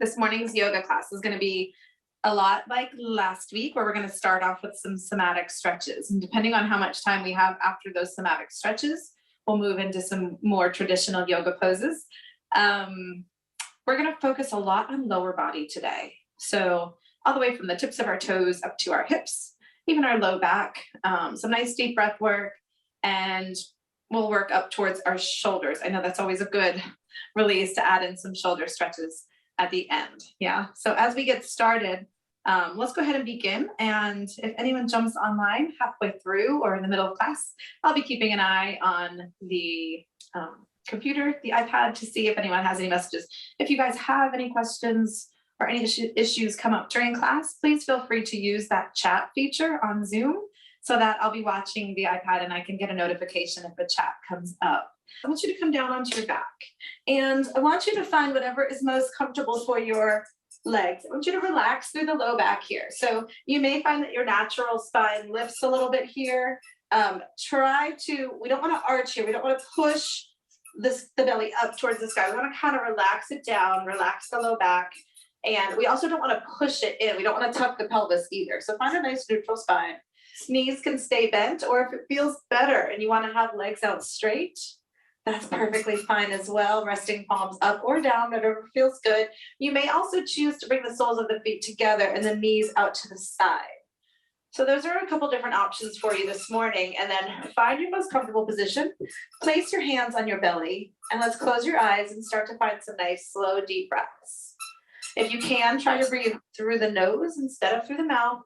This morning's yoga class is going to be a lot like last week, where we're going to start off with some somatic stretches. And depending on how much time we have after those somatic stretches, we'll move into some more traditional yoga poses. We're going to focus a lot on lower body today. So all the way from the tips of our toes up to our hips, even our low back, some nice deep breath work, and we'll work up towards our shoulders. I know that's always a good release to add in some shoulder stretches at the end. Yeah. So as we get started, let's go ahead and begin. And if anyone jumps online halfway through or in the middle of class, I'll be keeping an eye on the computer, the iPad, to see if anyone has any messages. If you guys have any questions or any issues come up during class, please feel free to use that chat feature on Zoom, so that I'll be watching the iPad and I can get a notification if the chat comes up. I want you to come down onto your back, and I want you to find whatever is most comfortable for your legs. I want you to relax through the low back here. So you may find that your natural spine lifts a little bit here. We don't want to arch here. We don't want to push the belly up towards the sky. We want to kind of relax it down, relax the low back. And we also don't want to push it in. We don't want to tuck the pelvis either. So find a nice neutral spine. Knees can stay bent, or if it feels better and you want to have legs out straight, that's perfectly fine as well. Resting palms up or down, whatever feels good. You may also choose to bring the soles of the feet together and the knees out to the side. So those are a couple different options for you this morning. And then find your most comfortable position. Place your hands on your belly, and let's close your eyes and start to find some nice, slow, deep breaths. If you can, try to breathe through the nose instead of through the mouth.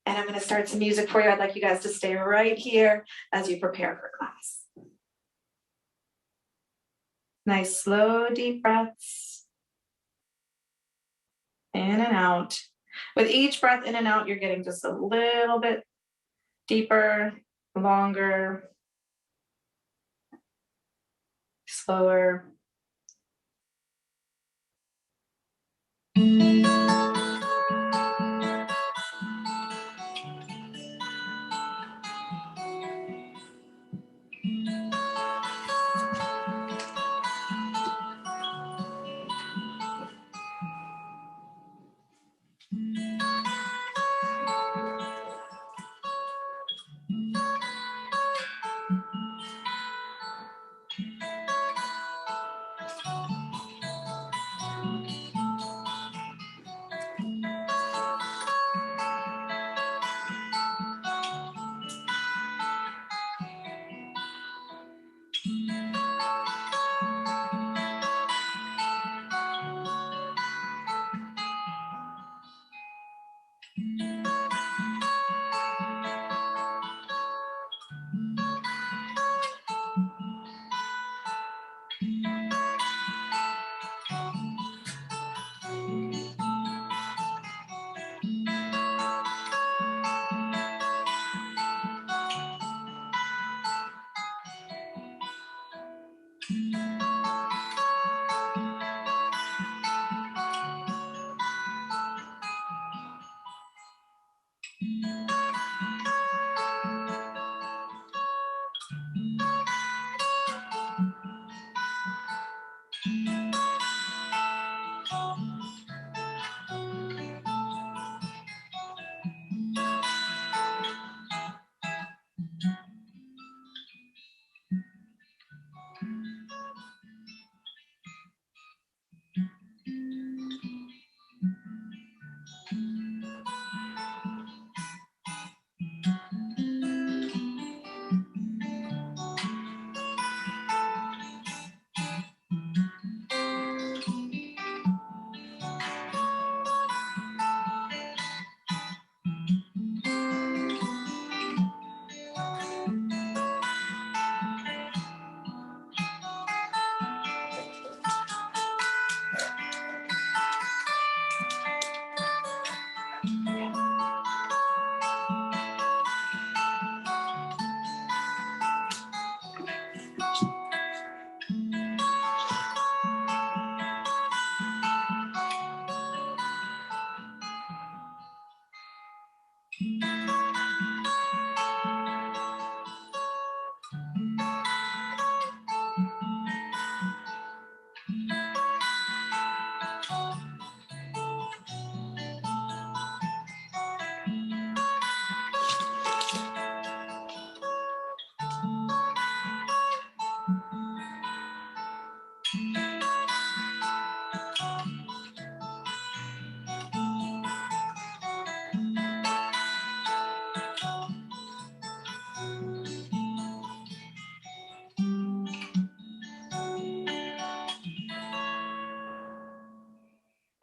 And I'm going to start some music for you. I'd like you guys to stay right here as you prepare for class. Nice, slow, deep breaths. In and out. With each breath in and out, you're getting just a little bit deeper, longer, slower.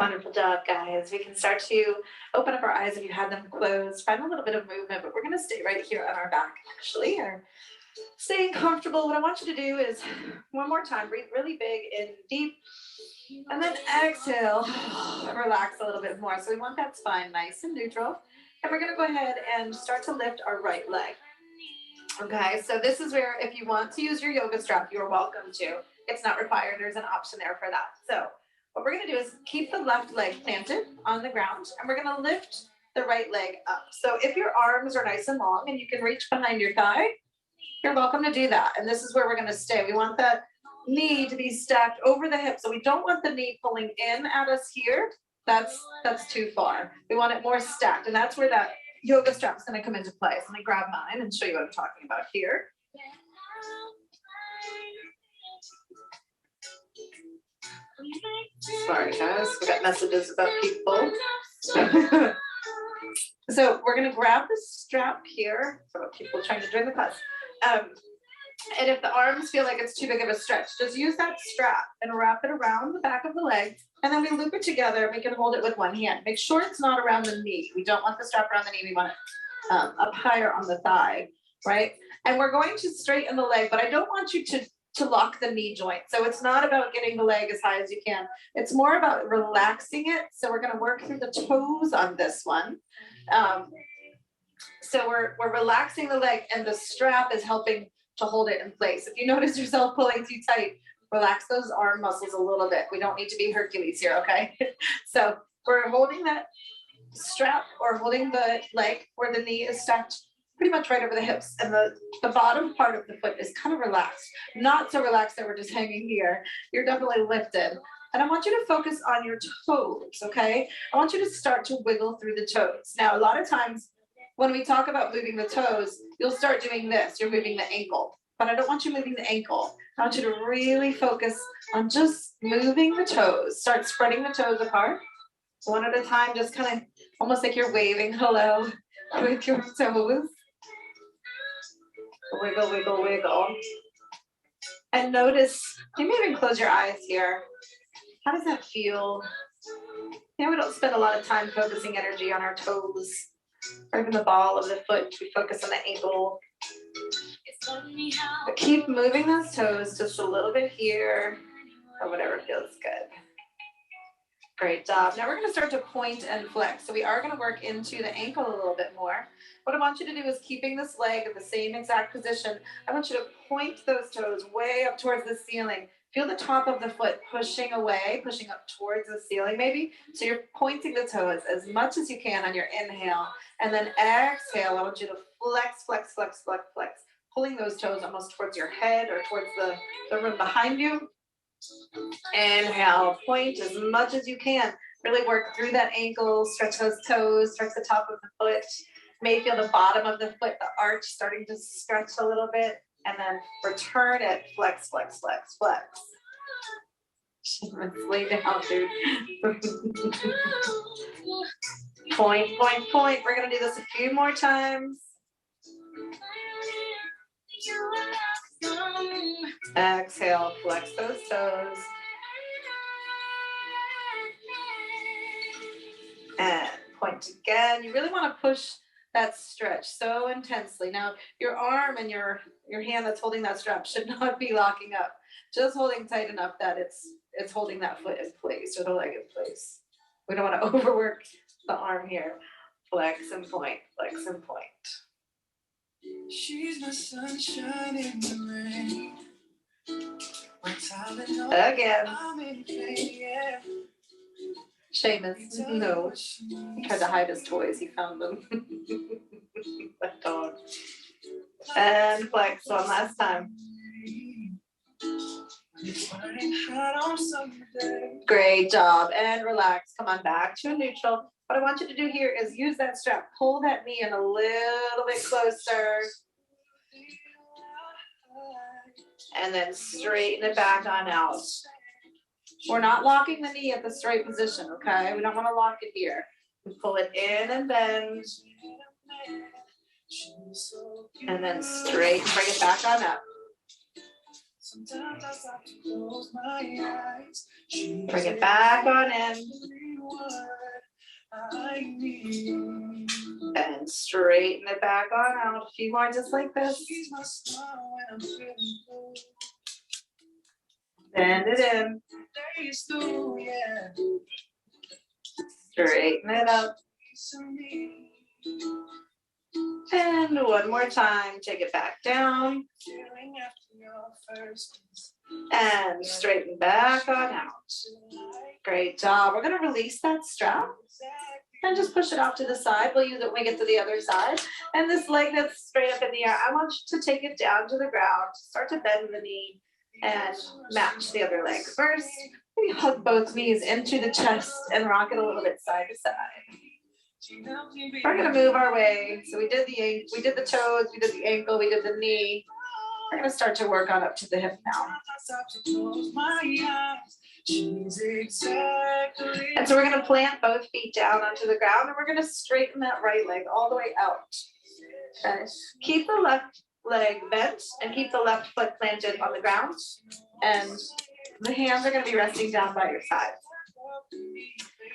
Wonderful job, guys. We can start to open up our eyes if you had them closed. Find a little bit of movement, but we're going to stay right here on our back, actually, or staying comfortable. What I want you to do is, one more time, breathe really big and deep, and then exhale, relax a little bit more. So we want that spine nice and neutral. And we're going to go ahead and start to lift our right leg. Okay, so this is where if you want to use your yoga strap, you're welcome to. It's not required. There's an option there for that. So what we're going to do is keep the left leg planted on the ground, and we're going to lift the right leg up. So if your arms are nice and long and you can reach behind your thigh, you're welcome to do that. And this is where we're going to stay. We want that knee to be stacked over the hip. So we don't want the knee pulling in at us here. That's too far. We want it more stacked. And that's where that yoga strap is going to come into play. So let me grab mine and show you what I'm talking about here. Sorry, guys. We got messages about people. So we're going to grab the strap here. So people trying to join the class. And if the arms feel like it's too big of a stretch, just use that strap and wrap it around the back of the leg. And then we loop it together. We can hold it with one hand. Make sure it's not around the knee. We don't want the strap around the knee. We want it up higher on the thigh, right? And we're going to straighten the leg, but I don't want you to lock the knee joint. So it's not about getting the leg as high as you can. It's more about relaxing it. So we're going to work through the toes on this one. So we're relaxing the leg, and the strap is helping to hold it in place. If you notice yourself pulling too tight, relax those arm muscles a little bit. We don't need to be Hercules here, okay? So we're holding that strap or holding the leg where the knee is stacked pretty much right over the hips, and the bottom part of the foot is kind of relaxed. Not so relaxed that we're just hanging here. You're definitely lifted. And I want you to focus on your toes, okay? I want you to start to wiggle through the toes. Now, a lot of times when we talk about moving the toes, you'll start doing this. You're moving the ankle, but I don't want you moving the ankle. I want you to really focus on just moving the toes. Start spreading the toes apart. One at a time, just kind of almost like you're waving hello with your toes. Wiggle, wiggle, wiggle. And notice, you may even close your eyes here. How does that feel? You know, we don't spend a lot of time focusing energy on our toes or even the ball of the foot. We focus on the ankle. But keep moving those toes just a little bit here or whatever feels good. Great job. Now we're going to start to point and flex. So we are going to work into the ankle a little bit more. What I want you to do is keeping this leg in the same exact position. I want you to point those toes way up towards the ceiling. Feel the top of the foot pushing away, pushing up towards the ceiling maybe. So you're pointing the toes as much as you can on your inhale. And then exhale, I want you to flex, flex, flex, flex, flex. Pulling those toes almost towards your head or towards the room behind you. Inhale, point as much as you can. Really work through that ankle, stretch those toes, stretch the top of the foot. May feel the bottom of the foot, the arch starting to stretch a little bit. And then return it, flex, flex, flex, flex. Let's lay down, dude. Point, point, point. We're going to do this a few more times. Exhale, flex those toes. And point again. You really want to push that stretch so intensely. Now, your arm and your hand that's holding that strap should not be locking up. Just holding tight enough that it's holding that foot in place or the leg in place. We don't want to overwork the arm here. Flex and point, flex and point. She's my sunshine in the rain. Again. Seamus, no. He tried to hide his toys. He found them. That dog. And flex one last time. Great job. And relax. Come on back to a neutral. What I want you to do here is use that strap. Pull that knee in a little bit closer. And then straighten it back on out. We're not locking the knee at the straight position, okay? We don't want to lock it here. We pull it in and bend. And then straight and bring it back on up. Bring it back on in. And straighten it back on out. A few more just like this. Bend it in. Straighten it up. And one more time, take it back down. And straighten back on out. Great job. We're going to release that strap and just push it off to the side. We'll use it when we get to the other side. And this leg that's straight up in the air, I want you to take it down to the ground, start to bend the knee and match the other leg. First, we hug both knees into the chest and rock it a little bit side to side. We're going to move our way. So we did the toes, we did the ankle, we did the knee. We're going to start to work on up to the hip now. And so we're going to plant both feet down onto the ground and we're going to straighten that right leg all the way out. Okay. Keep the left leg bent and keep the left foot planted on the ground. And the hands are going to be resting down by your side.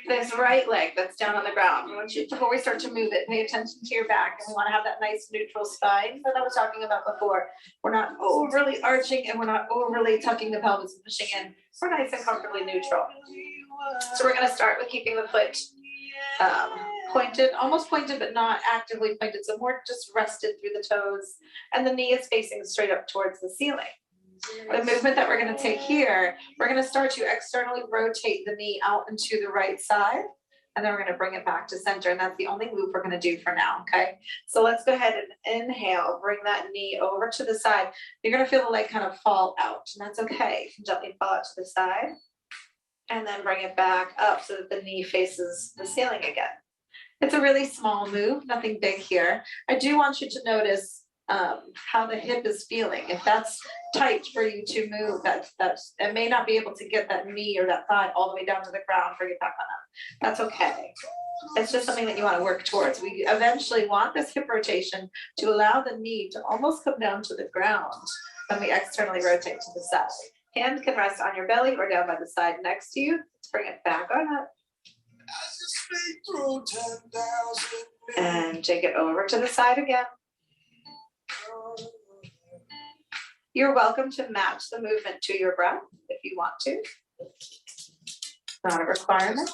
This right leg that's down on the ground, I want you, before we start to move it, pay attention to your back, and we want to have that nice neutral spine that I was talking about before. We're not overly arching and we're not overly tucking the pelvis and pushing in. We're nice and comfortably neutral. So we're going to start with keeping the foot pointed, almost pointed, but not actively pointed. So more just rested through the toes, and the knee is facing straight up towards the ceiling. The movement that we're going to take here, we're going to start to externally rotate the knee out into the right side, and then we're going to bring it back to center, and that's the only move we're going to do for now, okay? So let's go ahead and inhale, bring that knee over to the side. You're going to feel the leg kind of fall out, and that's okay. You can gently fall out to the side, and then bring it back up so that the knee faces the ceiling again. It's a really small move, nothing big here. I do want you to notice how the hip is feeling. If that's tight for you to move, it may not be able to get that knee or that thigh all the way down to the ground, bring it back on up. That's okay. It's just something that you want to work towards. We eventually want this hip rotation to allow the knee to almost come down to the ground when we externally rotate to the side. Hand can rest on your belly or down by the side next to you. Let's bring it back on up. And take it over to the side again. You're welcome to match the movement to your breath if you want to. Not a requirement.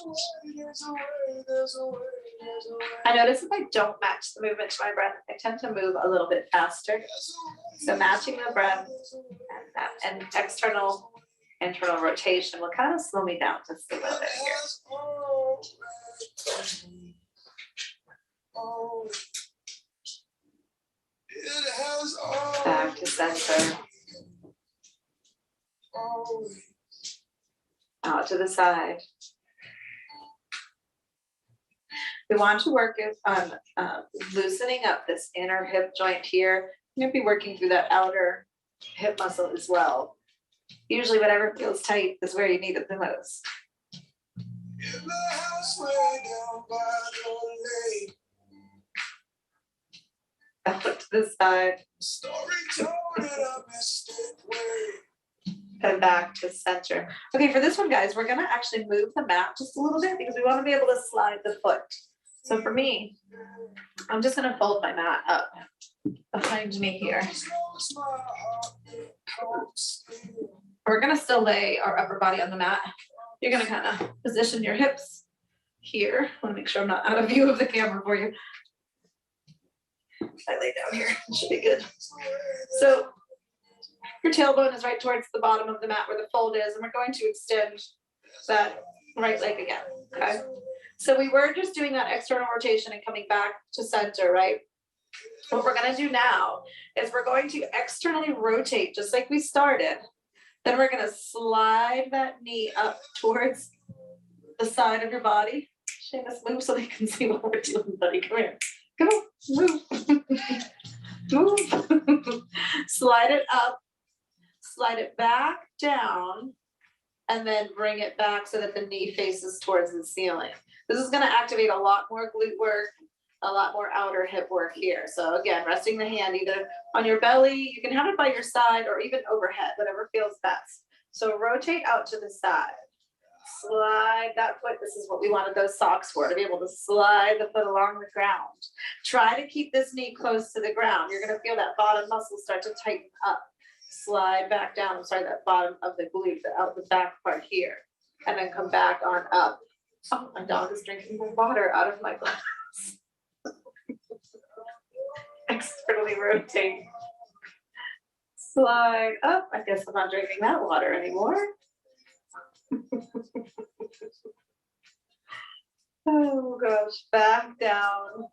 I notice if I don't match the movement to my breath, I tend to move a little bit faster. So matching the breath and external, internal rotation will kind of slow me down just a little bit here. Back to center. Out to the side. We want to work on loosening up this inner hip joint here. You're going to be working through that outer hip muscle as well. Usually whatever feels tight is where you need it the most. Up to the side. And back to center. Okay, for this one, guys, we're going to actually move the mat just a little bit because we want to be able to slide the foot. So for me, I'm just going to fold my mat up behind me here. We're going to still lay our upper body on the mat. You're going to kind of position your hips here. I want to make sure I'm not out of view of the camera for you. I lay down here, it should be good. So your tailbone is right towards the bottom of the mat where the fold is, and we're going to extend that right leg again, okay? So we were just doing that external rotation and coming back to center, right? What we're gonna do now is we're going to externally rotate just like we started. Then we're gonna slide that knee up towards the side of your body. Seamus, move so they can see what we're doing, buddy, come here. Come on, move. Move. Slide it up, slide it back down, and then bring it back so that the knee faces towards the ceiling. This is going to activate a lot more glute work a lot more outer hip work here. So again, resting the hand either on your belly, you can have it by your side or even overhead, whatever feels best. So rotate out to the side. Slide that foot. This is what we wanted those socks for, to be able to slide the foot along the ground. Try to keep this knee close to the ground. You're going to feel that bottom muscle start to tighten up. Slide back down. I'm sorry, that bottom of the glute, out the back part here. And then come back on up. Oh, my dog is drinking more water out of my glass. Externally rotate. Slide up. I guess I'm not drinking that water anymore. Oh gosh, back down.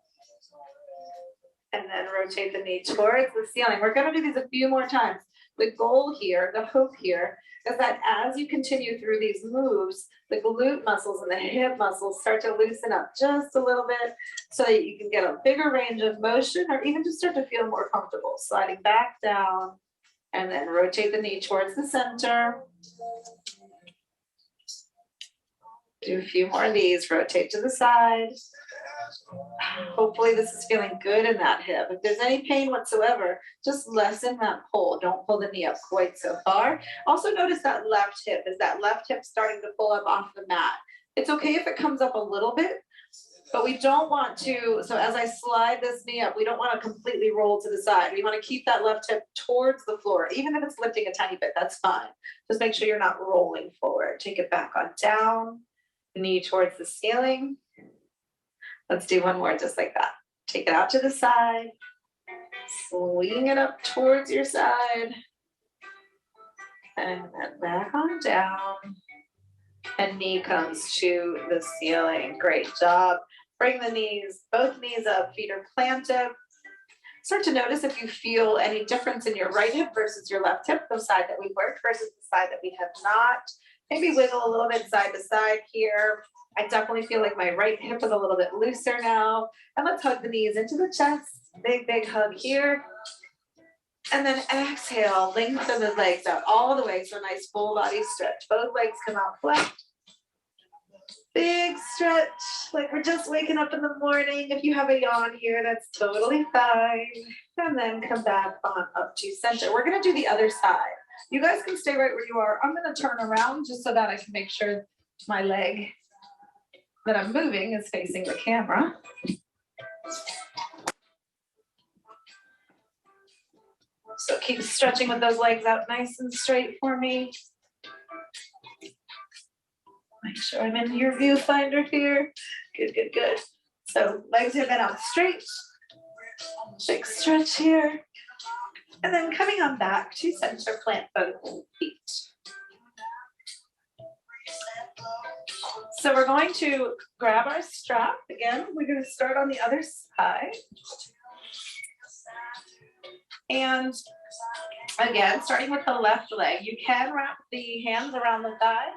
And then rotate the knee towards the ceiling. We're going to do these a few more times. The goal here, the hope here, is that as you continue through these moves, the glute muscles and the hip muscles start to loosen up just a little bit so that you can get a bigger range of motion or even just start to feel more comfortable. Sliding back down and then rotate the knee towards the center. Do a few more of these, rotate to the side. Hopefully this is feeling good in that hip. If there's any pain whatsoever, just lessen that pull. Don't pull the knee up quite so far. Also notice that left hip. Is that left hip starting to pull up off the mat? It's okay if it comes up a little bit, but we don't want to, so as I slide this knee up, we don't want to completely roll to the side. We want to keep that left hip towards the floor. Even if it's lifting a tiny bit, that's fine. Just make sure you're not rolling forward. Take it back on down. Knee towards the ceiling. Let's do one more just like that. Take it out to the side, swing it up towards your side, and then back on down, and knee comes to the ceiling. Great job. Bring the knees, both knees up, feet are planted. Start to notice if you feel any difference in your right hip versus your left hip, the side that we worked versus the side that we have not. Maybe wiggle a little bit side to side here. I definitely feel like my right hip is a little bit looser now. And let's hug the knees into the chest. Big, big hug here. And then exhale, lengthen the legs out all the way. So a nice full body stretch. Both legs come out flat. Big stretch, like we're just waking up in the morning. If you have a yawn here, that's totally fine. And then come back on up to center. We're gonna do the other side. You guys can stay right where you are. I'm gonna turn around just so that I can make sure my leg that I'm moving is facing the camera. So keep stretching with those legs out nice and straight for me. Make sure I'm in your viewfinder here. Good, good, good. So legs have been out straight. Big stretch here. And then coming on back to center, plant both feet. So we're going to grab our strap. Again, we're going to start on the other side. And again, starting with the left leg, you can wrap the hands around the thigh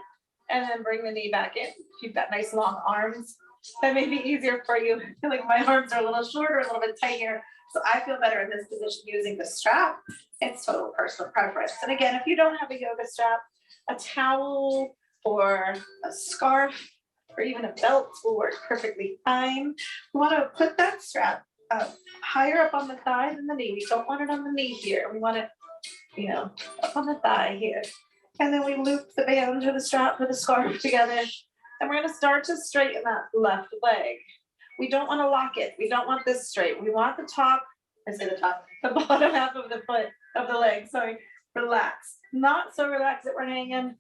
and then bring the knee back in. If you've got nice long arms, that may be easier for you. I feel like my arms are a little shorter, a little bit tighter. So I feel better in this position using the strap. It's total personal preference. And again, if you don't have a yoga strap, a towel or a scarf or even a belt will work perfectly fine. We want to put that strap higher up on the thigh than the knee. We don't want it on the knee here. We want it, you know, up on the thigh here. And then we loop the band or the strap or the scarf together. And we're going to start to straighten that left leg. We don't want to lock it. We don't want this straight. We want the top, the bottom half of the foot, of the leg, sorry, relaxed. Not so relaxed that we're hanging,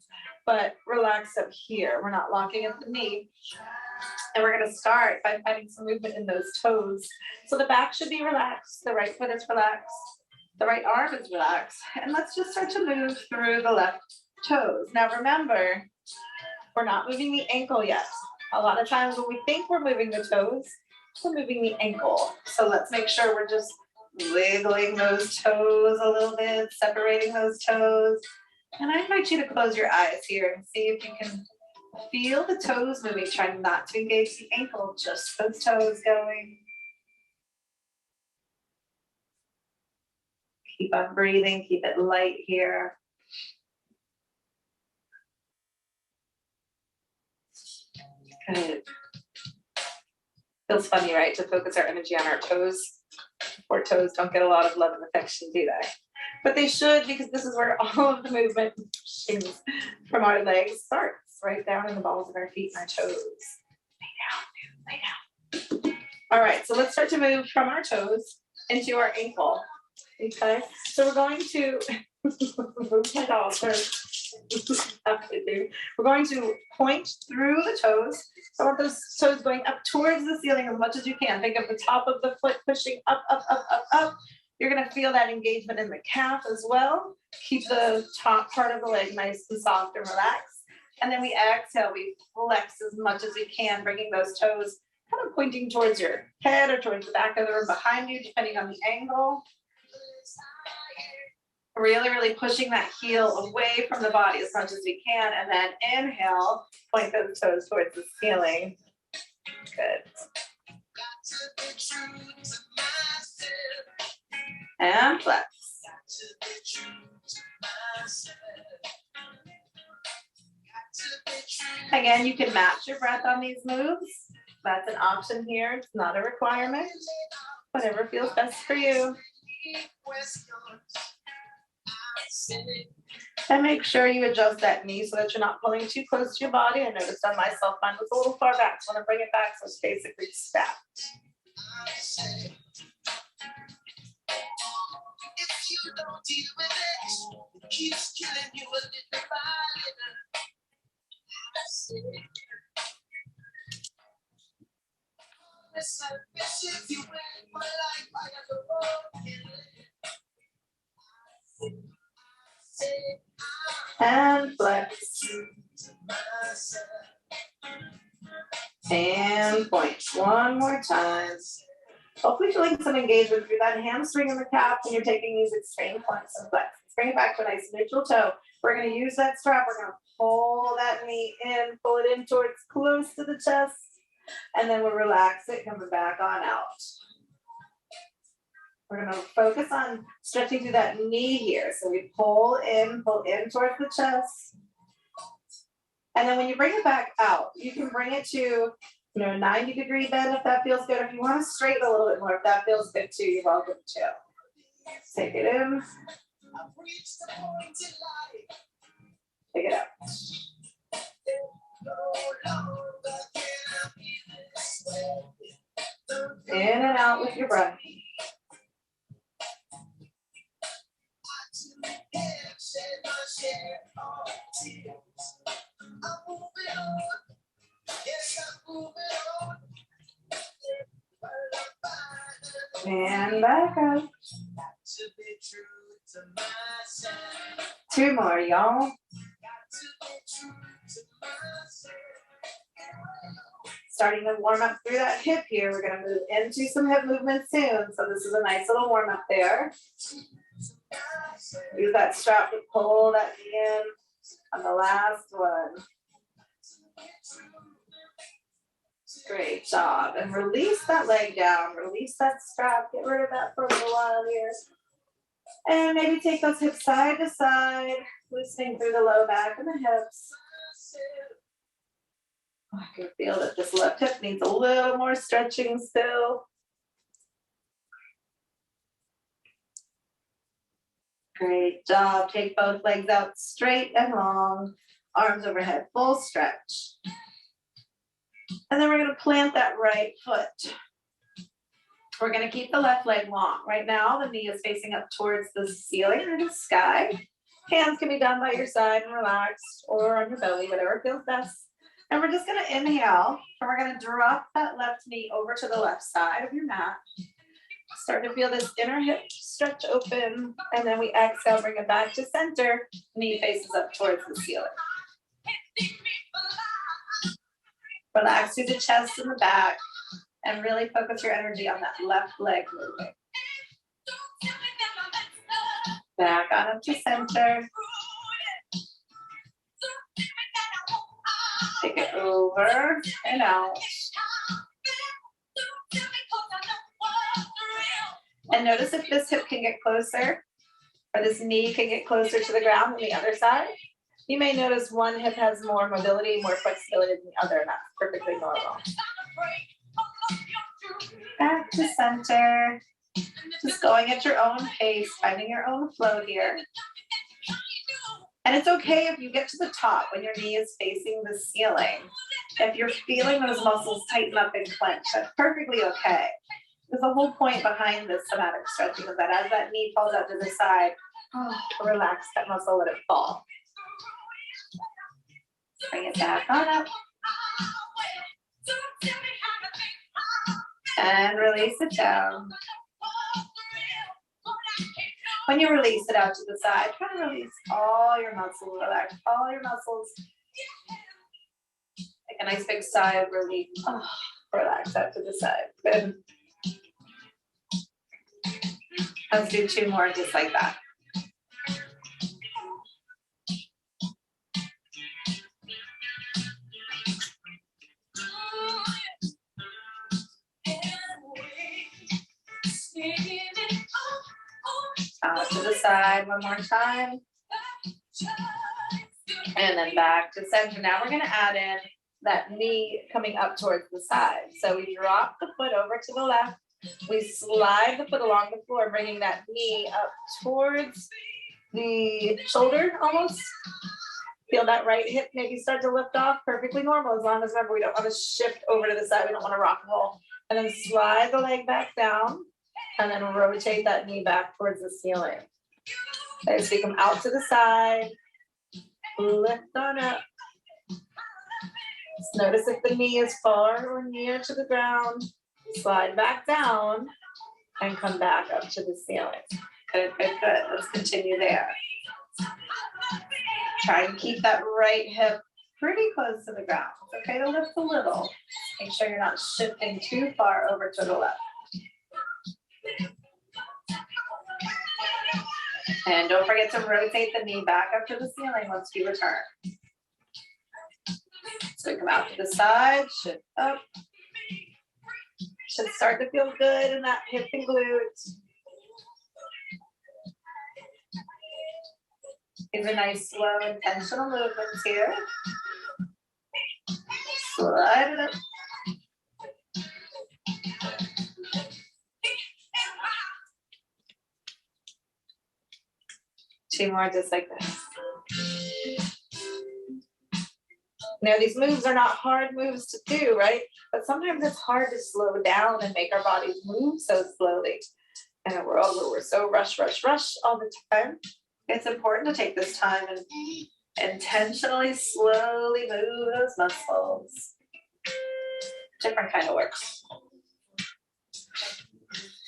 but relaxed up here. We're not locking at the knee. And we're going to start by finding some movement in those toes. So the back should be relaxed. The right foot is relaxed. The right arm is relaxed. And let's just start to move through the left toes. Now remember, we're not moving the ankle yet. A lot of times when we think we're moving the toes, we're moving the ankle. So let's make sure we're just wiggling those toes a little bit, separating those toes. And I invite you to close your eyes here and see if you can feel the toes moving. Try not to engage the ankle, just those toes going. Keep on breathing, keep it light here. Good. Feels funny, right, to focus our energy on our toes. Our toes don't get a lot of love and affection, do they? But they should, because this is where all of the movement from our legs starts, right down in the balls of our feet and our toes. Lay down, lay down. All right, so let's start to move from our toes into our ankle. Okay, so we're going to move my dog first. We're going to point through the toes. So I want those toes going up towards the ceiling as much as you can. Think of the top of the foot pushing up, up, up, up, up. You're going to feel that engagement in the calf as well. Keep the top part of the leg nice and soft and relaxed. And then we exhale, we flex as much as we can, bringing those toes kind of pointing towards your head or towards the back of the room behind you, depending on the angle. Really, really pushing that heel away from the body as much as we can. And then inhale, point those toes towards the ceiling. Good. And flex. Again, you can match your breath on these moves. That's an option here. It's not a requirement. Whatever feels best for you. And make sure you adjust that knee so that you're not pulling too close to your body. I noticed on myself, mine was a little far back. So I'm going to bring it back so it's basically stacked. If you don't deal with it, it keeps killing you a little by and flex. And point. One more time. Hopefully feeling some engagement through that hamstring and the calf when you're taking these extreme points and flex. Let's bring it back to a nice neutral toe. We're going to use that strap. We're going to pull that knee in, pull it in towards close to the chest, and then we'll relax it, coming back on out. We're going to focus on stretching through that knee here. So we pull in towards the chest. And then when you bring it back out, you can bring it to 90-degree bend if that feels good. If you want to straighten a little bit more, if that feels good too, you're welcome to. Take it in. Take it out. In and out with your breath. And back up. Two more, y'all. Starting to warm up through that hip here. We're going to move into some hip movement soon. So this is a nice little warm up there. Use that strap to pull that knee in on the last one. Great job. And release that leg down. Release that strap. Get rid of that for a little while here. And maybe take those hips side to side, loosening through the low back and the hips. I can feel that this left hip needs a little more stretching still. Great job. Take both legs out straight and long. Arms overhead, full stretch. And then we're going to plant that right foot. We're going to keep the left leg long. Right now, the knee is facing up towards the ceiling or the sky. Hands can be done by your side and relaxed, or on your belly, whatever feels best. And we're just going to inhale, and we're going to drop that left knee over to the left side of your mat. Start to feel this inner hip stretch open, and then we exhale, bring it back to center. Knee faces up towards the ceiling. Relax through the chest and the back, and really focus your energy on that left leg moving. Back on up to center. Take it over and out. And notice if this hip can get closer, or this knee can get closer to the ground than the other side. You may notice one hip has more mobility, more flexibility than the other, and that's perfectly normal. Back to center. Just going at your own pace, finding your own flow here. And it's okay if you get to the top when your knee is facing the ceiling. If you're feeling those muscles tighten up and clench, that's perfectly okay. There's the whole point behind this somatic stretching is that as that knee falls out to the side, relax that muscle, let it fall. Bring it back on up. And release it down. When you release it out to the side, try to release all your muscles, relax all your muscles. Take a nice big sigh of relief. Relax out to the side. Good. Let's do 2 more just like that. Out to the side one more time. And then back to center. Now we're going to add in that knee coming up towards the side. So we drop the foot over to the left. We slide the foot along the floor, bringing that knee up towards the shoulder almost. Feel that right hip maybe start to lift off. Perfectly normal, as long as, remember, we don't want to shift over to the side. We don't want to rock and roll. And then slide the leg back down. And then rotate that knee back towards the ceiling. Okay, so you come out to the side, lift on up. Just notice if the knee is far or near to the ground. Slide back down and come back up to the ceiling. Good, good, good. Let's continue there. Try and keep that right hip pretty close to the ground. It's okay to lift a little. Make sure you're not shifting too far over to the left. And don't forget to rotate the knee back up to the ceiling once you return. So come out to the side, shift up. Should start to feel good in that hip and glute. These are nice, slow, intentional movements here. Slide it up. Two more just like this. Now these moves are not hard moves to do, right? But sometimes it's hard to slow down and make our bodies move so slowly. And we're so rush all the time. It's important to take this time and intentionally, slowly move those muscles. Different kind of work.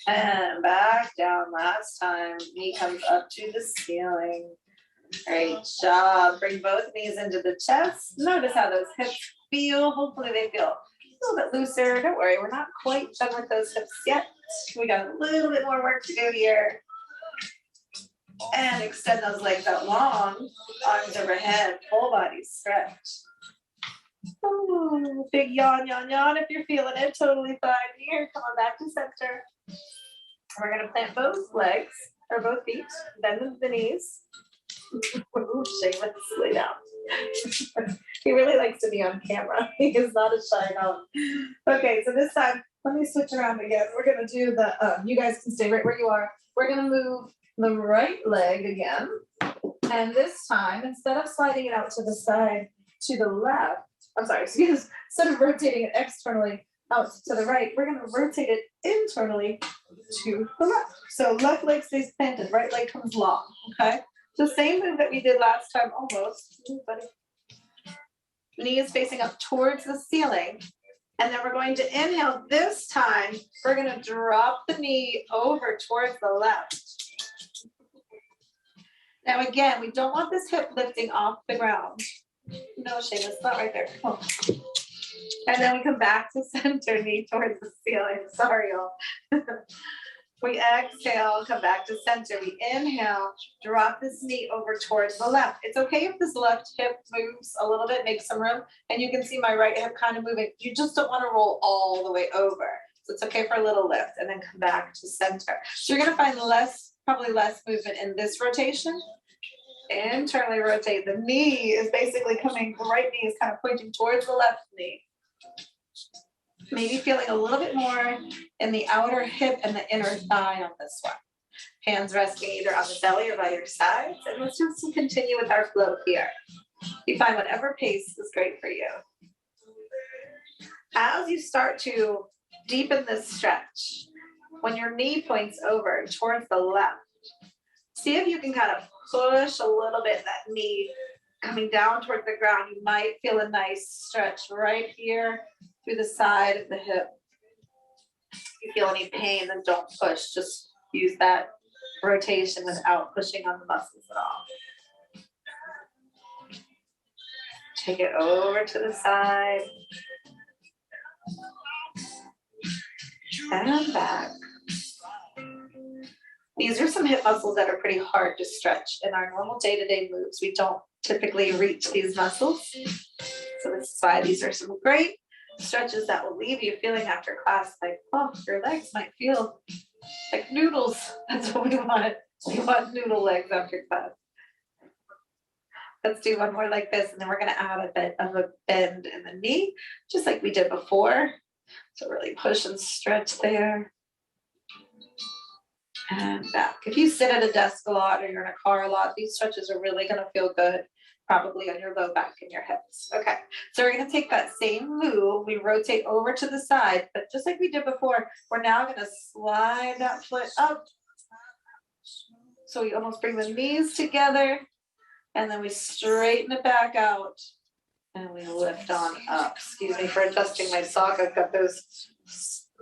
And back down last time. Knee comes up to the ceiling. Great job. Bring both knees into the chest. Notice how those hips feel. Hopefully they feel a little bit looser. Don't worry, we're not quite done with those hips yet. We got a little bit more work to do here. And extend those legs out long. Arms overhead, full body stretch. Ooh, big yawn, yawn, yawn if you're feeling it. Totally fine. Here, come on back to center. We're going to plant both legs, or both feet, bend the knees. Ooh, Shameless, lay down. He really likes to be on camera. He is not a shy dog. Okay, so this time, let me switch around again. We're going to do the, you guys can stay right where you are. We're going to move the right leg again. And this time, instead of sliding it out to the side to the left, instead of rotating it externally out to the right, we're going to rotate it internally to the left. So left leg stays planted, right leg comes long, okay? So same move that we did last time, almost. Ooh, buddy. Knee is facing up towards the ceiling. And then we're going to inhale. This time, we're going to drop the knee over towards the left. Now again, we don't want this hip lifting off the ground. No, Seamus, not right there. Come on. And then we come back to center, knee towards the ceiling. Sorry, y'all. We exhale, come back to center. We inhale, drop this knee over towards the left. It's okay if this left hip moves a little bit, make some room. And you can see my right hip kind of moving. You just don't want to roll all the way over. So it's okay for a little lift and then come back to center. So you're going to find probably less movement in this rotation. Internally rotate. The knee is basically the right knee is kind of pointing towards the left knee. Maybe feeling a little bit more in the outer hip and the inner thigh on this one. Hands resting either on the belly or by your sides. And let's just continue with our flow here. You find whatever pace is great for you. As you start to deepen this stretch, when your knee points over towards the left, see if you can kind of push a little bit that knee coming down towards the ground. You might feel a nice stretch right here through the side of the hip. If you feel any pain, then don't push. Just use that rotation without pushing on the muscles at all. Take it over to the side. And back. These are some hip muscles that are pretty hard to stretch. In our normal day-to-day moves, we don't typically reach these muscles. So this is why these are some great stretches that will leave you feeling after class like, oh, your legs might feel like noodles. That's what we want. We want noodle legs after class. Let's do one more like this, and then we're going to add a bit of a bend in the knee, just like we did before. So really push and stretch there. And back. If you sit at a desk a lot or you're in a car a lot, these stretches are really going to feel good, probably on your low back and your hips. Okay, so we're going to take that same move. We rotate over to the side, but just like we did before, we're now going to slide that foot up. So we almost bring the knees together, and then we straighten it back out, and we lift on up. Excuse me for adjusting my sock. I've got those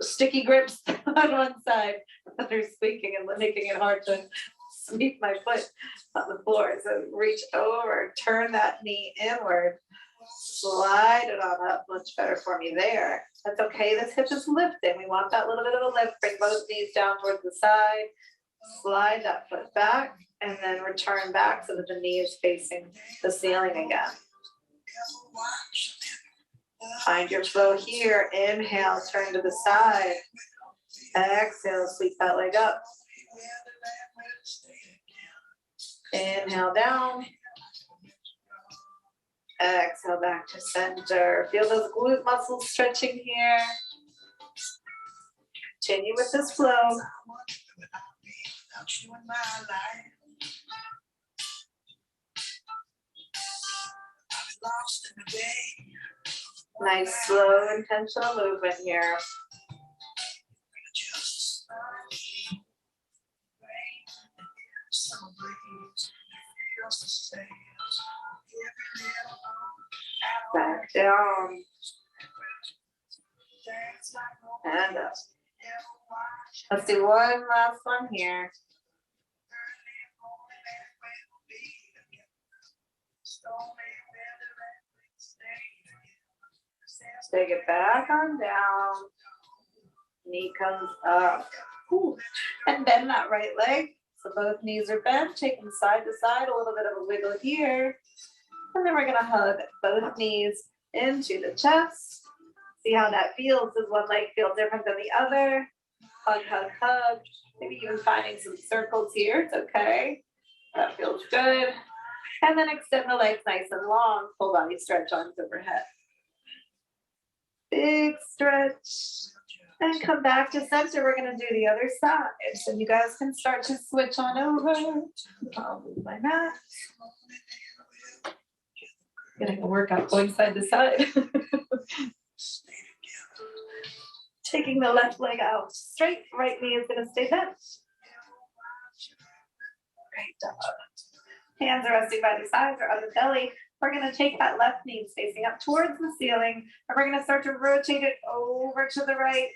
sticky grips on one side that are squeaking and making it hard to sweep my foot on the floor. So reach over, turn that knee inward, slide it on up. Much better for me there. That's okay. This hip is lifting. We want that little bit of a lift. Bring both knees down towards the side. Slide that foot back and then return back so that the knee is facing the ceiling again. Find your flow here. Inhale, turn to the side. Exhale, sweep that leg up. Inhale down. Exhale back to center. Feel those glute muscles stretching here. Continue with this flow. Nice, slow, intentional movement here. Back down. And up. Let's do one last one here. Take it back on down. Knee comes up. Ooh. And bend that right leg. So both knees are bent. Take them side to side. A little bit of a wiggle here. And then we're going to hug both knees into the chest. See how that feels. Does one leg feel different than the other? Hug, hug, hug. Maybe even finding some circles here. It's okay. That feels good. And then extend the legs nice and long. Full body stretch, arms overhead. Big stretch. And come back to center. We're going to do the other side. So you guys can start to switch on over. I'll move my mat. Getting a workout going side to side. Taking the left leg out straight. Right knee is going to stay bent. Great job. Hands are resting by the sides or on the belly. We're going to take that left knee facing up towards the ceiling, and we're going to start to rotate it over to the right,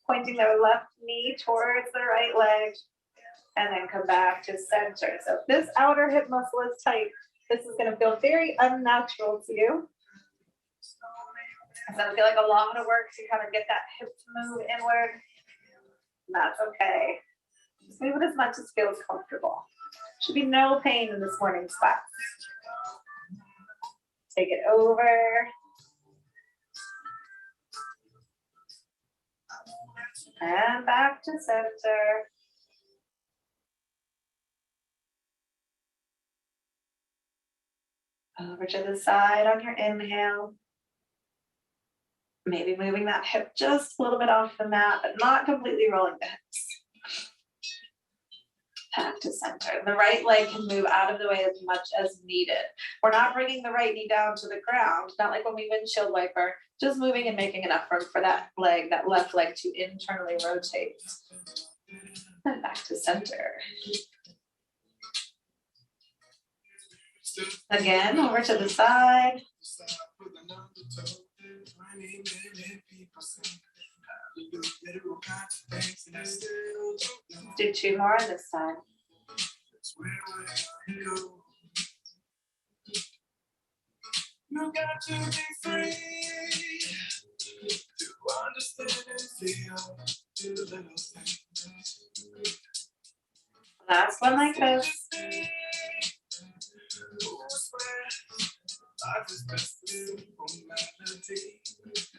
pointing the left knee towards the right leg, and then come back to center. So if this outer hip muscle is tight, this is going to feel very unnatural to you. It's going to feel like a lot of work to kind of get that hip to move inward. And that's okay. Just move it as much as feels comfortable. Should be no pain in this morning's class. Take it over. And back to center. Over to the side on your inhale. Maybe moving that hip just a little bit off the mat, but not completely rolling the hips. Back to center. The right leg can move out of the way as much as needed. We're not bringing the right knee down to the ground, not like when we windshield wiper, just moving and making enough room for that leg, that left leg to internally rotate. And back to center. Again, over to the side. Do 2 more on this side. You got to be free to understand and feel the little things. Last one like this.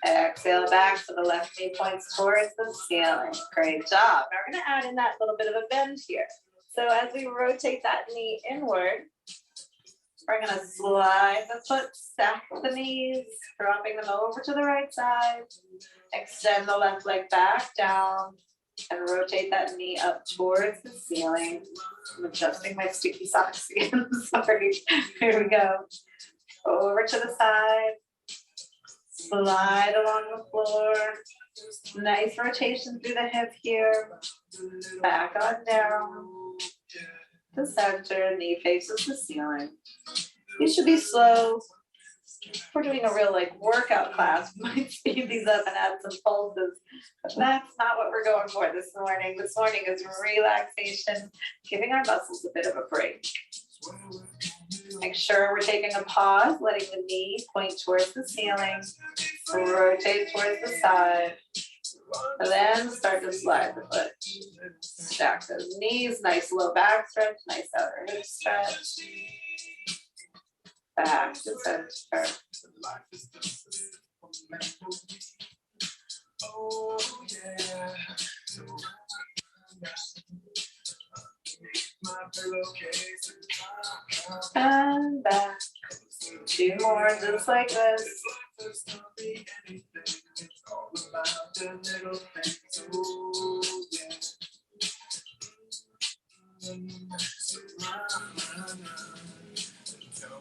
Exhale back so the left knee points towards the ceiling. Great job. Now we're going to add in that little bit of a bend here. So as we rotate that knee inward, we're going to slide the foot, stack the knees, dropping them over to the right side. Extend the left leg back down and rotate that knee up towards the ceiling. I'm adjusting my sticky socks again. Sorry. Here we go. Over to the side. Slide along the floor. Nice rotation through the hip here. Back on down. To center. Knee faces the ceiling. These should be slow. We're doing a real workout class. We might speed these up and add some pulses. But that's not what we're going for this morning. This morning is relaxation, giving our muscles a bit of a break. Make sure we're taking a pause, letting the knee point towards the ceiling, rotate towards the side, and then start to slide the foot. Stack those knees, nice low back stretch, nice outer hip stretch. Back to center. Oh, yeah. And back. 2 more, just like this. Tell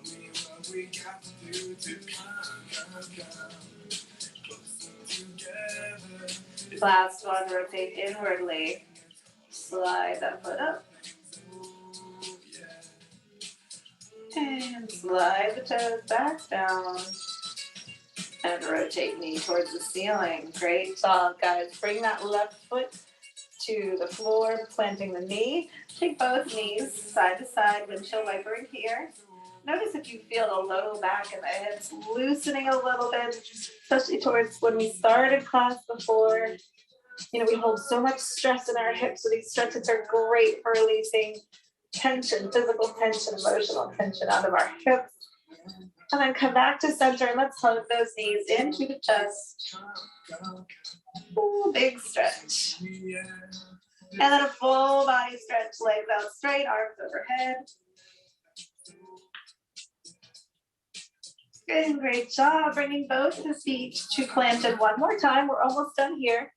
me what we got to do to come closer together. Last one, rotate inwardly. Slide that foot up. And slide the toes back down. And rotate knee towards the ceiling. Great job, guys. Bring that left foot to the floor, planting the knee. Take both knees side to side, windshield wipering here. Notice if you feel the low back and the hips loosening a little bit, especially towards when we started class before. You know, we hold so much stress in our hips, so these stretches are great for releasing tension, physical tension, emotional tension out of our hips. And then come back to center and let's hug those knees into the chest. Ooh, big stretch. And then a full body stretch, legs out straight, arms overhead. Good, great job. Bringing both the feet to planted one more time. We're almost done here.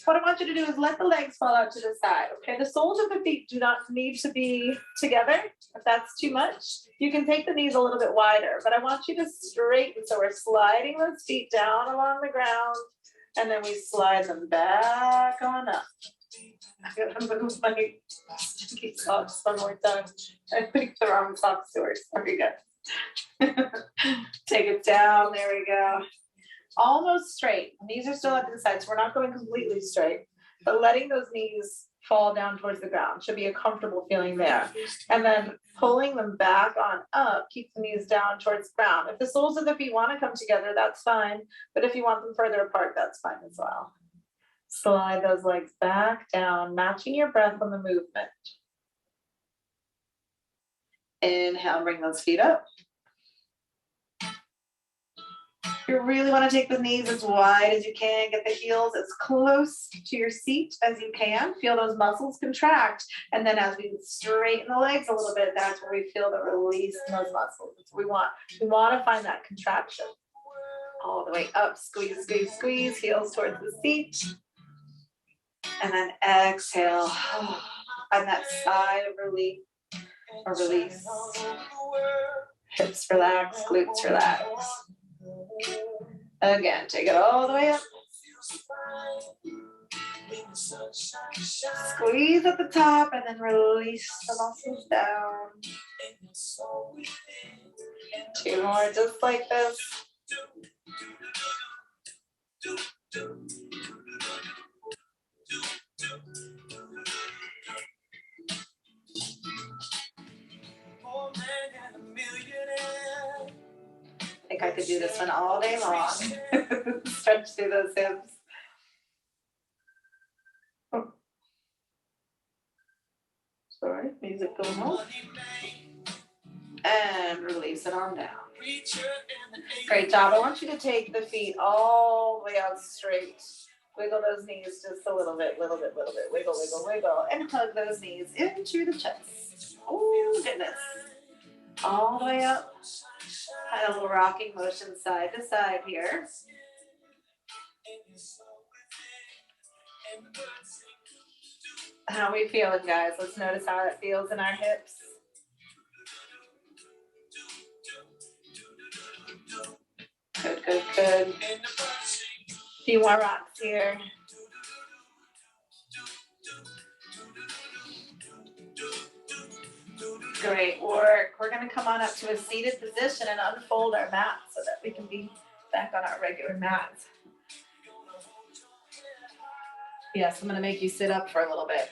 What I want you to do is let the legs fall out to the side, okay? The soles of the feet do not need to be together. If that's too much, you can take the knees a little bit wider, but I want you to straighten. So we're sliding those feet down along the ground, and then we slide them back on up. I'm gonna move my sticky socks one more time. I think the wrong socks to wear. Sorry, guys. Take it down, there we go. Almost straight. Knees are still up to the side, so we're not going completely straight, but letting those knees fall down towards the ground should be a comfortable feeling there. And then pulling them back on up, keep the knees down towards the ground. If the soles of the feet want to come together, that's fine, but if you want them further apart, that's fine as well. Slide those legs back down, matching your breath on the movement. Inhale, bring those feet up. You really want to take the knees as wide as you can, get the heels as close to your seat as you can. Feel those muscles contract. And then as we straighten the legs a little bit, that's where we feel the release in those muscles. That's what we want. We want to find that contraction. All the way up, squeeze, squeeze, squeeze, heels towards the seat. And then exhale. On that sigh of relief or release. Hips relax, glutes relax. Again, take it all the way up. Squeeze at the top and then release the muscles down. 2 more just like this. I think I could do this one all day long. Stretch through those hips. Oh. Sorry, music going on. And release it on down. Great job. I want you to take the feet all the way out straight. Wiggle those knees just a little bit. Wiggle, wiggle, wiggle. And hug those knees into the chest. Oh, goodness. All the way up. Kind of a little rocking motion side to side here. How are we feeling, guys? Let's notice how it feels in our hips. Good, good, good. A few more rocks here. Great work. We're going to come on up to a seated position and unfold our mat so that we can be back on our regular mats. Yes, I'm going to make you sit up for a little bit.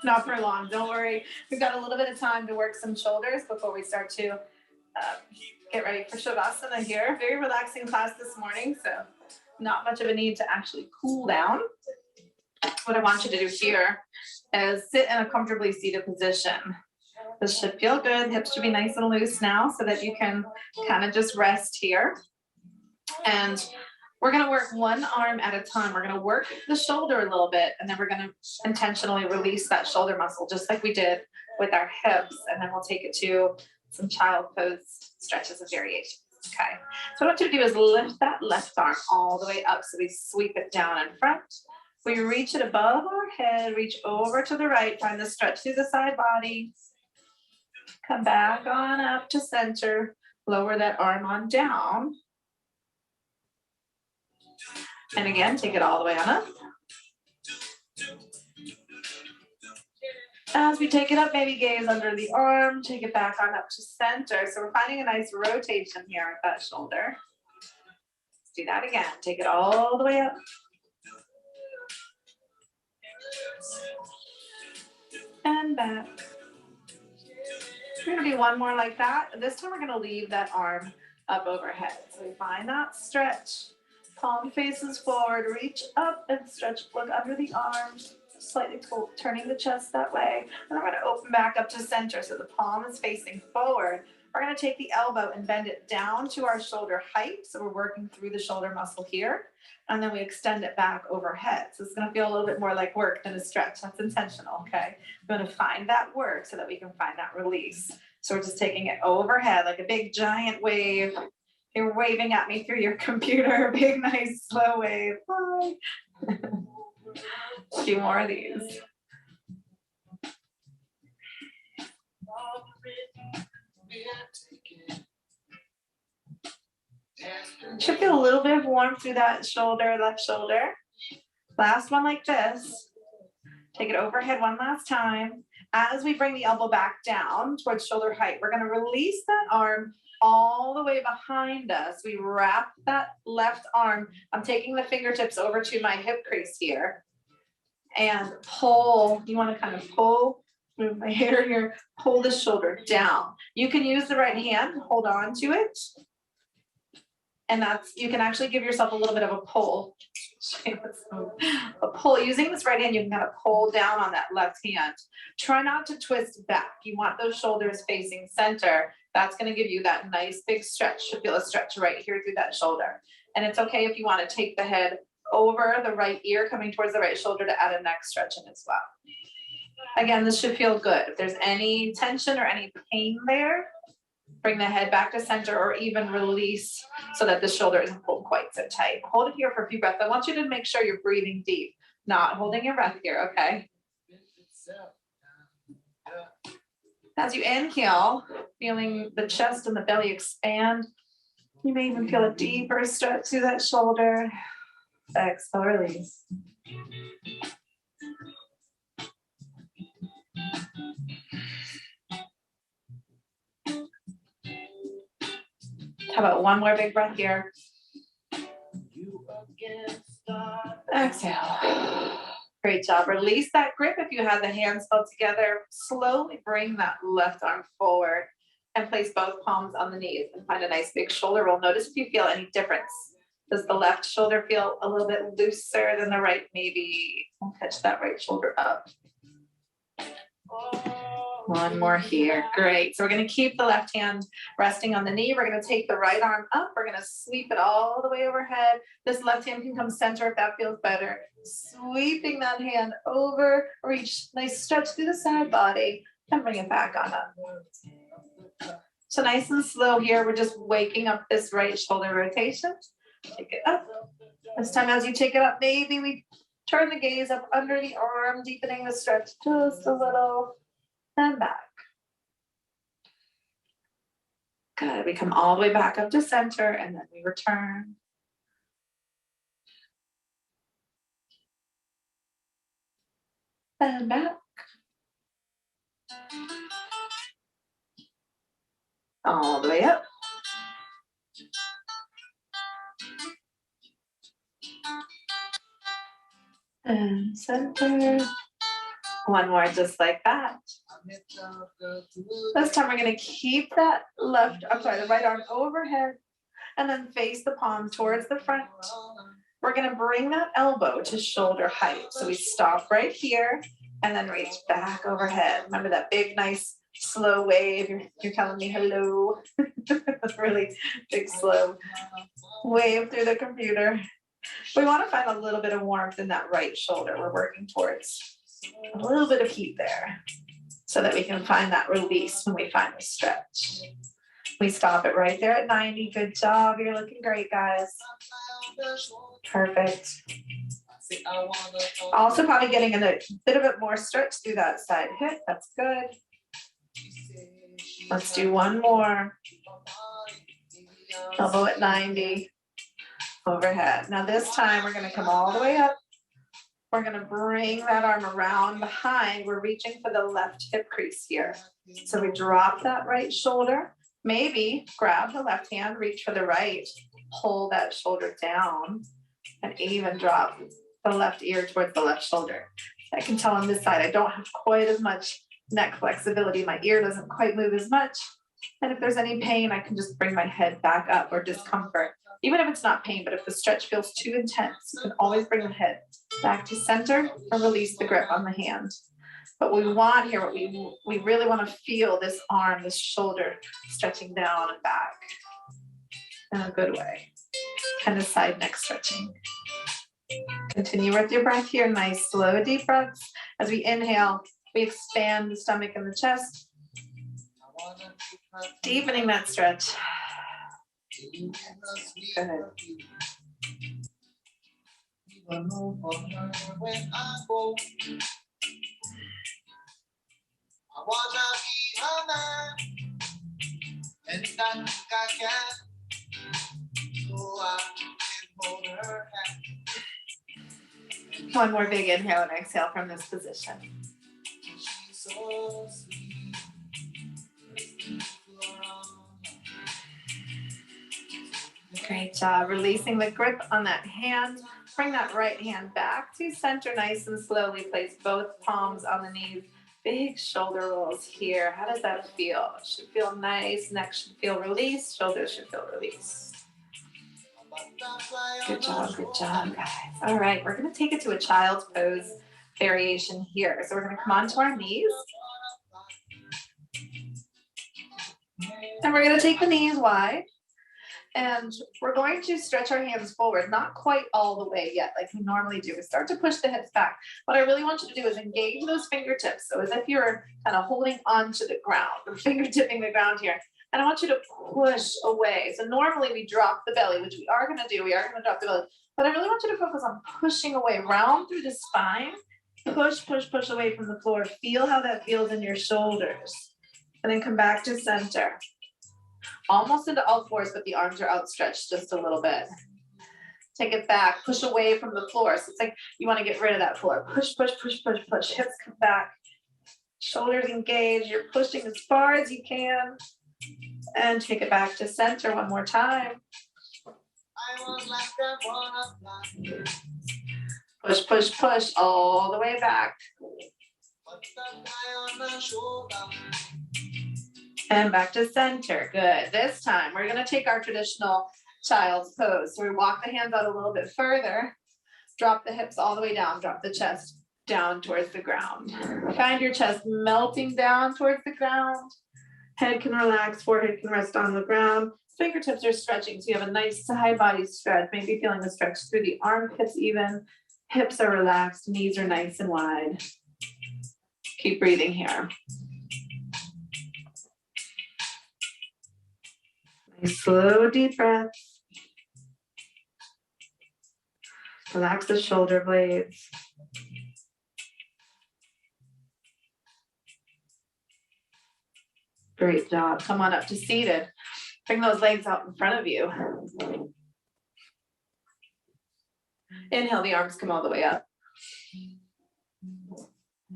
Not for long, don't worry. We've got a little bit of time to work some shoulders before we start to get ready for Shavasana here. Very relaxing class this morning, so not much of a need to actually cool down. What I want you to do here is sit in a comfortably seated position. This should feel good. Hips should be nice and loose now so that you can kind of just rest here. And we're going to work one arm at a time. We're going to work the shoulder a little bit, and then we're going to intentionally release that shoulder muscle, just like we did with our hips. And then we'll take it to some child pose stretches and variations. Okay. So what I want you to do is lift that left arm all the way up. So we sweep it down in front. We reach it above our head, reach over to the right, find the stretch through the side body. Come back on up to center. Lower that arm on down. And again, take it all the way on up. As we take it up, maybe gaze under the arm, take it back on up to center. So we're finding a nice rotation here at that shoulder. Let's do that again. Take it all the way up. And back. We're going to do one more like that. This time we're going to leave that arm up overhead. So we find that stretch. Palm faces forward, reach up and stretch, look under the arms, slightly turning the chest that way. And I'm going to open back up to center so the palm is facing forward. We're going to take the elbow and bend it down to our shoulder height. So we're working through the shoulder muscle here. And then we extend it back overhead. So it's going to feel a little bit more like work than a stretch. That's intentional, okay? We're going to find that work so that we can find that release. So we're just taking it overhead like a big giant wave. You're waving at me through your computer. Big, nice, slow wave. Bye. A few more of these. Should feel a little bit of warmth through that shoulder, left shoulder. Last one like this. Take it overhead one last time. As we bring the elbow back down towards shoulder height, we're going to release that arm all the way behind us. We wrap that left arm. I'm taking the fingertips over to my hip crease here and pull. You want to kind of pull, move my hair here, pull the shoulder down. You can use the right hand, hold on to it. And that's, you can actually give yourself a little bit of a pull. A pull, using this right hand, you can kind of pull down on that left hand. Try not to twist back. You want those shoulders facing center. That's going to give you that nice big stretch. Should feel a stretch right here through that shoulder. And it's okay if you want to take the head over the right ear, coming towards the right shoulder to add a neck stretch in as well. Again, this should feel good. If there's any tension or any pain there, Bring the head back to center or even release so that the shoulder isn't pulled quite so tight. Hold it here for a few breaths. I want you to make sure you're breathing deep, not holding your breath here, okay? As you inhale, feeling the chest and the belly expand. You may even feel a deeper stretch through that shoulder. Exhale, release. How about one more big breath here? Exhale. Great job. Release that grip if you have the hands held together. Slowly bring that left arm forward and place both palms on the knees and find a nice big shoulder roll. Notice if you feel any difference. Does the left shoulder feel a little bit looser than the right? Maybe we'll catch that right shoulder up. One more here. Great. So we're going to keep the left hand resting on the knee. We're going to take the right arm up. We're going to sweep it all the way overhead. This left hand can come center if that feels better. Sweeping that hand over, reach, nice stretch through the side body, and bring it back on up. So nice and slow here. We're just waking up this right shoulder rotation. Take it up. This time as you take it up, maybe we turn the gaze up under the arm, deepening the stretch just a little. And back. Good. We come all the way back up to center and then we return. And back. All the way up. And center. One more just like that. This time we're going to keep that the right arm overhead and then face the palm towards the front. We're going to bring that elbow to shoulder height. So we stop right here and then reach back overhead. Remember that big, nice, slow wave. You're telling me hello. Really big, slow wave through the computer. We want to find a little bit of warmth in that right shoulder. We're working towards a little bit of heat there so that we can find that release when we finally stretch. We stop it right there at 90. Good job. You're looking great, guys. Perfect. Also probably getting a bit of it more stretch through that side hip. That's good. Let's do one more. Elbow at 90. Overhead. Now this time we're going to come all the way up. We're going to bring that arm around behind. We're reaching for the left hip crease here. So we drop that right shoulder. Maybe grab the left hand, reach for the right, pull that shoulder down, and even drop the left ear towards the left shoulder. I can tell on this side I don't have quite as much neck flexibility. My ear doesn't quite move as much. And if there's any pain, I can just bring my head back up or discomfort. Even if it's not pain, but if the stretch feels too intense, you can always bring the head back to center or release the grip on the hand. But what we want here, we really want to feel this arm, this shoulder stretching down and back in a good way. And the side neck stretching. Continue with your breath here. Nice, slow, deep breaths. As we inhale, we expand the stomach and the chest. Deepening that stretch. Good. One more big inhale and exhale from this position. Great job. Releasing the grip on that hand. Bring that right hand back to center nice and slowly. Place both palms on the knees. Big shoulder rolls here. How does that feel? It should feel nice. Neck should feel released. Shoulders should feel released. Good job, guys. All right, we're going to take it to a child's pose variation here. So we're going to come onto our knees. And we're going to take the knees wide. And we're going to stretch our hands forward, not quite all the way yet, like we normally do. We start to push the hips back. What I really want you to do is engage those fingertips. So as if you're kind of holding onto the ground, or fingertipping the ground here. And I want you to push away. So normally we drop the belly, which we are going to do. We are going to drop the belly. But I really want you to focus on pushing away, round through the spine. Push, push, push away from the floor. Feel how that feels in your shoulders. And then come back to center. Almost into all fours, but the arms are outstretched just a little bit. Take it back, push away from the floor. So it's like you want to get rid of that floor. Push, push, push, push, push. Hips come back. Shoulders engaged. You're pushing as far as you can. And take it back to center one more time. Push, push, push all the way back. And back to center. Good. This time we're going to take our traditional child's pose. So we walk the hands out a little bit further. Drop the hips all the way down. Drop the chest down towards the ground. Find your chest melting down towards the ground. Head can relax, forehead can rest on the ground. Fingertips are stretching, so you have a nice side body stretch. Maybe feeling the stretch through the armpits even. Hips are relaxed, knees are nice and wide. Keep breathing here. Nice, slow, deep breaths. Relax the shoulder blades. Great job. Come on up to seated. Bring those legs out in front of you. Inhale, the arms come all the way up.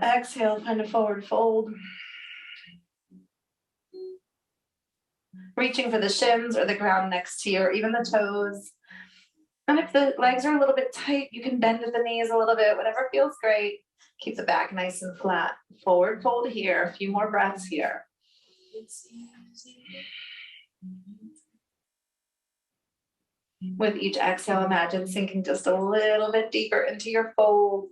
Exhale, find a forward fold. Reaching for the shins or the ground next to you, or even the toes. And if the legs are a little bit tight, you can bend at the knees a little bit, whatever feels great. Keep the back nice and flat. Forward fold here, a few more breaths here. With each exhale, imagine sinking just a little bit deeper into your fold.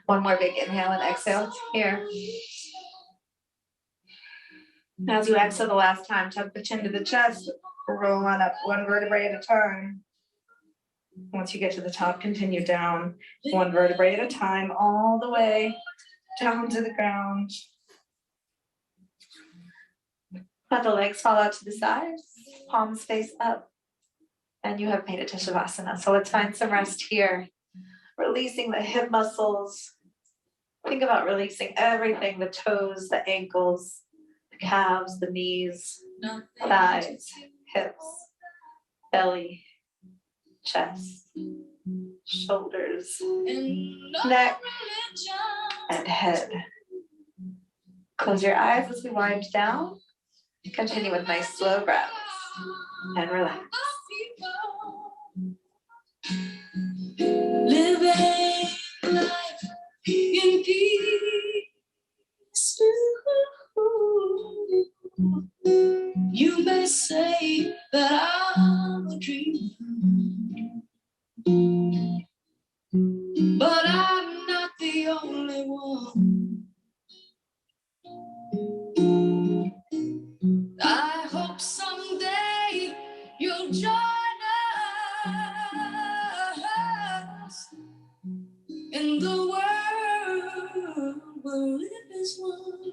One more big inhale and exhale here. As you exhale the last time, tuck the chin to the chest, roll on up one vertebrae at a time. Once you get to the top, continue down one vertebrae at a time, all the way down to the ground. Let the legs fall out to the sides, palms face up, and you have made it to Shavasana. So let's find some rest here. Releasing the hip muscles. Think about releasing everything, the toes, the ankles, the calves, the knees, thighs, hips, belly, chest, shoulders, neck, and head. Close your eyes as we wind down. Continue with nice slow breaths and relax. Living life in peace. You may say that I'm a dreamer, but I'm not the only one. I hope someday you'll join us in the world where we live as one.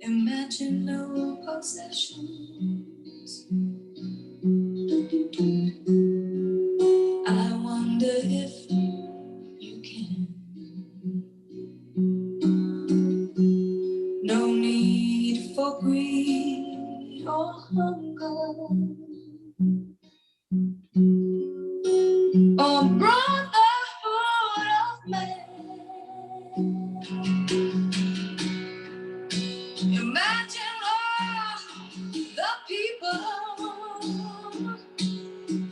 Imagine no possessions. I wonder if you can. No need for greed or hunger, or brotherhood of man. Imagine all the people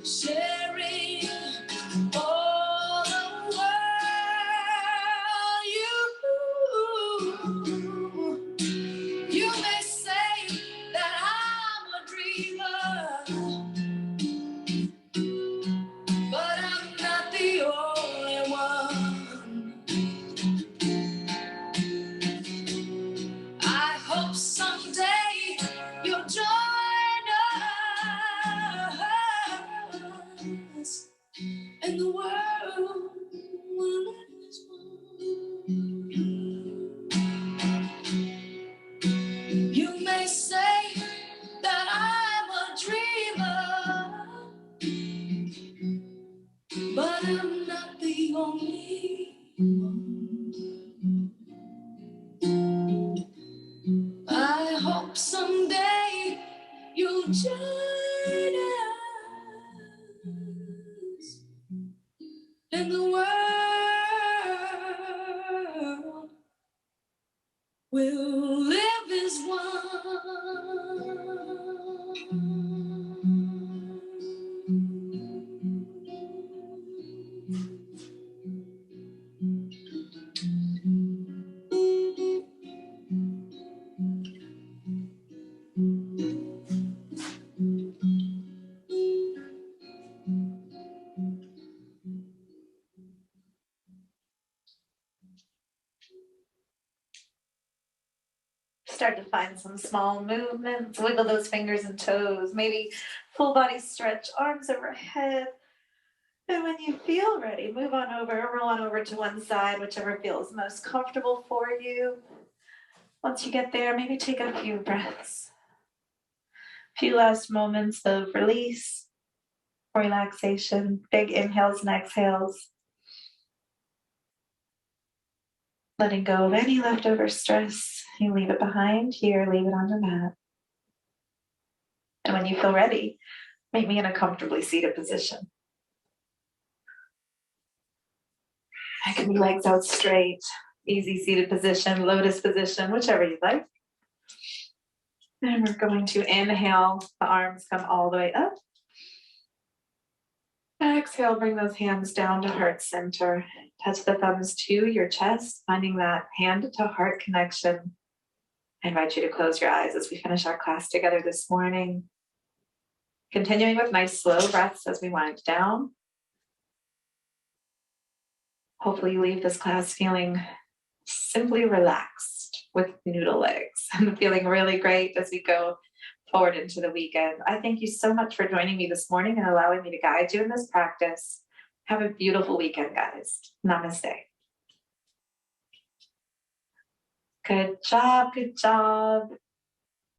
sharing all the world. You may say that I'm a dreamer, but I'm not the only one. and the world will live as one. You may say that I'm a dreamer, but I'm not the only one. I hope someday you'll join us, and the world will live as Start to find some small movements, wiggle those fingers and toes, maybe full body stretch, arms overhead. And when you feel ready, move on over, roll on over to one side, whichever feels most comfortable for you. Once you get there, maybe take a few breaths. A few last moments of release, relaxation, big inhales and exhales. Letting go of any leftover stress. You leave it behind here, leave it on the mat. And when you feel ready, meet me in a comfortably seated position. It can be legs out straight, easy seated position, lotus position, whichever you like. And we're going to inhale, the arms come all the way up. Exhale, bring those hands down to heart center. Touch the thumbs to your chest, finding that hand to heart connection. I invite you to close your eyes as we finish our class together this morning. Continuing with nice slow breaths as we wind down. Hopefully you leave this class feeling simply relaxed with noodle legs and feeling really great as we go forward into the weekend. I thank you so much for joining me this morning and allowing me to guide you in this practice. Have a beautiful weekend, guys. Namaste. Good job, good job.